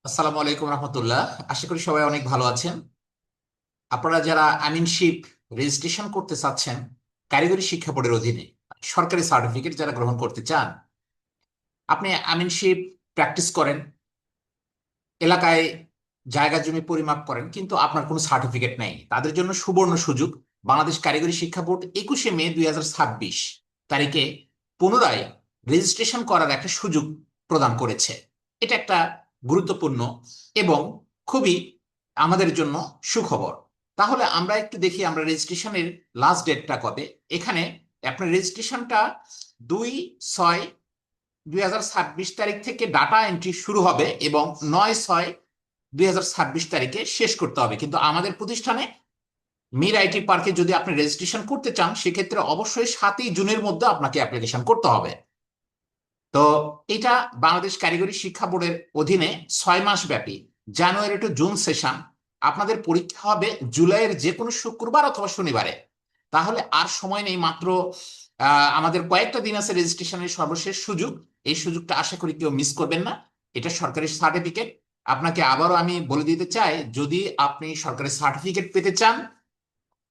আসসালামু আলাইকুম রহমতুল্লাহ। আশা করি সবাই অনেক ভালো আছেন। আপনারা যারা আমিনশিপ রেজিস্ট্রেশন করতে চাচ্ছেন কারিগরি শিক্ষা বোর্ডের অধীনে সরকারি সার্টিফিকেট যারা গ্রহণ করতে চান, আপনি আমিনশিপ প্র্যাকটিস করেন, এলাকায় জায়গা জমি পরিমাপ করেন, কিন্তু আপনার কোনো সার্টিফিকেট নেই, তাদের জন্য সুবর্ণ সুযোগ। বাংলাদেশ কারিগরি শিক্ষা বোর্ড 21শে মে 2026 তারিখে পুনরায় রেজিস্ট্রেশন করার একটা সুযোগ প্রদান করেছে। এটা একটা গুরুত্বপূর্ণ এবং খুবই আমাদের জন্য সুখবর। তাহলে আমরা একটু দেখি আমরা রেজিস্ট্রেশনের লাস্ট ডেটটা কবে। এখানে আপনার রেজিস্ট্রেশনটা 2/6/2026 তারিখ থেকে ডাটা এন্ট্রি শুরু হবে এবং 9/6/2026 তারিখে শেষ করতে হবে। কিন্তু আমাদের প্রতিষ্ঠানে মির আইটি পার্কে যদি আপনি রেজিস্ট্রেশন করতে চান, সেক্ষেত্রে অবশ্যই 7ই জুনের মধ্যে আপনাকে অ্যাপ্লিকেশন করতে হবে। তো এটা বাংলাদেশ কারিগরি শিক্ষা বোর্ডের অধীনে 6 মাস ব্যাপী জানুয়ারি টু জুন সেশন। আপনাদের পরীক্ষা হবে জুলাইয়ের যে কোনো শুক্রবার অথবা শনিবারে। তাহলে আর সময় নেই, মাত্র আমাদের কয়েকটা দিন আছে রেজিস্ট্রেশনের সর্বশেষ সুযোগ। এই সুযোগটা আশা করি কেউ মিস করবেন না। এটা সরকারি সার্টিফিকেট। আপনাকে আবারও আমি বলে দিতে চাই, যদি আপনি সরকারি সার্টিফিকেট পেতে চান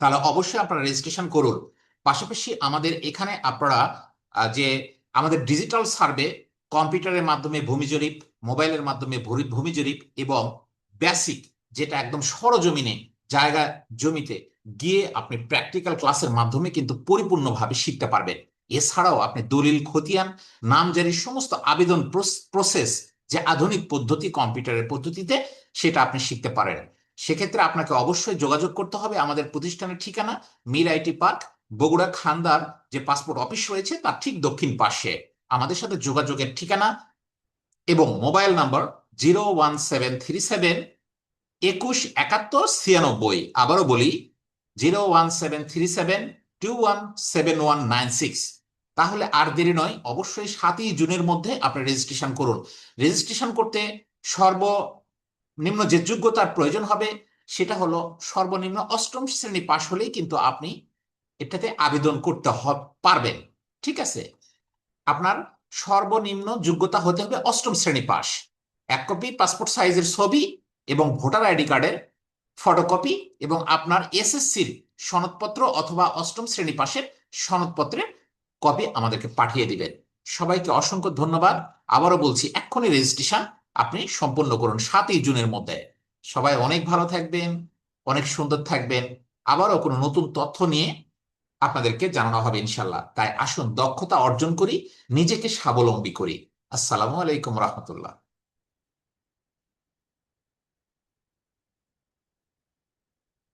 তাহলে অবশ্যই আপনারা রেজিস্ট্রেশন করুন। পাশাপাশি আমাদের এখানে আপনারা যে আমাদের ডিজিটাল সার্ভে, কম্পিউটারের মাধ্যমে ভূমি জরিপ, মোবাইলের মাধ্যমে ভূমি জরিপ এবং বেসিক, যেটা একদম সরজমিনে জায়গা জমিতে গিয়ে আপনি প্র্যাকটিক্যাল ক্লাসের মাধ্যমে কিন্তু পরিপূর্ণভাবে শিখতে পারবেন। এছাড়াও আপনি দলিল খতিয়ান, নামজারির সমস্ত আবেদন প্রসেস, যে আধুনিক পদ্ধতি কম্পিউটারের পদ্ধতিতে, সেটা আপনি শিখতে পারেন। সেক্ষেত্রে আপনাকে অবশ্যই যোগাযোগ করতে হবে। আমাদের প্রতিষ্ঠানের ঠিকানা মির আইটি পার্ক, বগুড়া খান্দার যে পাসপোর্ট অফিস রয়েছে তার ঠিক দক্ষিণ পাশে। আমাদের সাথে যোগাযোগের ঠিকানা এবং মোবাইল নাম্বার 01737 217196। আবারও বলি, 01737 217196। তাহলে আর দেরি নয়, অবশ্যই 7ই জুনের মধ্যে আপনি রেজিস্ট্রেশন করুন। রেজিস্ট্রেশন করতে সর্বনিম্ন যে যোগ্যতার প্রয়োজন হবে সেটা হলো সর্বনিম্ন 8ম শ্রেণী পাশ হলেই কিন্তু আপনি এটাতে আবেদন করতে পারবেন। ঠিক আছে? আপনার সর্বনিম্ন যোগ্যতা হতে হবে 8ম শ্রেণী পাস, 1 কপি পাসপোর্ট সাইজের ছবি এবং ভোটার আইডি কার্ডের ফটোকপি, এবং আপনার এসএসসির সনদপত্র অথবা 8ম শ্রেণী পাশের সনদপত্রের কপি আমাদেরকে পাঠিয়ে দিবেন। সবাইকে অসংখ্য ধন্যবাদ। আবারও বলছি, এক্ষুনি রেজিস্ট্রেশন আপনি সম্পন্ন করুন 7ই জুনের মধ্যে। সবাই অনেক ভালো থাকবেন, অনেক সুন্দর থাকবেন। আবারও কোনো নতুন তথ্য নিয়ে আপনাদেরকে জানানো হবে ইনশাল্লাহ। তাই আসুন দক্ষতা অর্জন করি, নিজেকে স্বাবলম্বী করি। আসসালামু আলাইকুম রহমতুল্লাহ।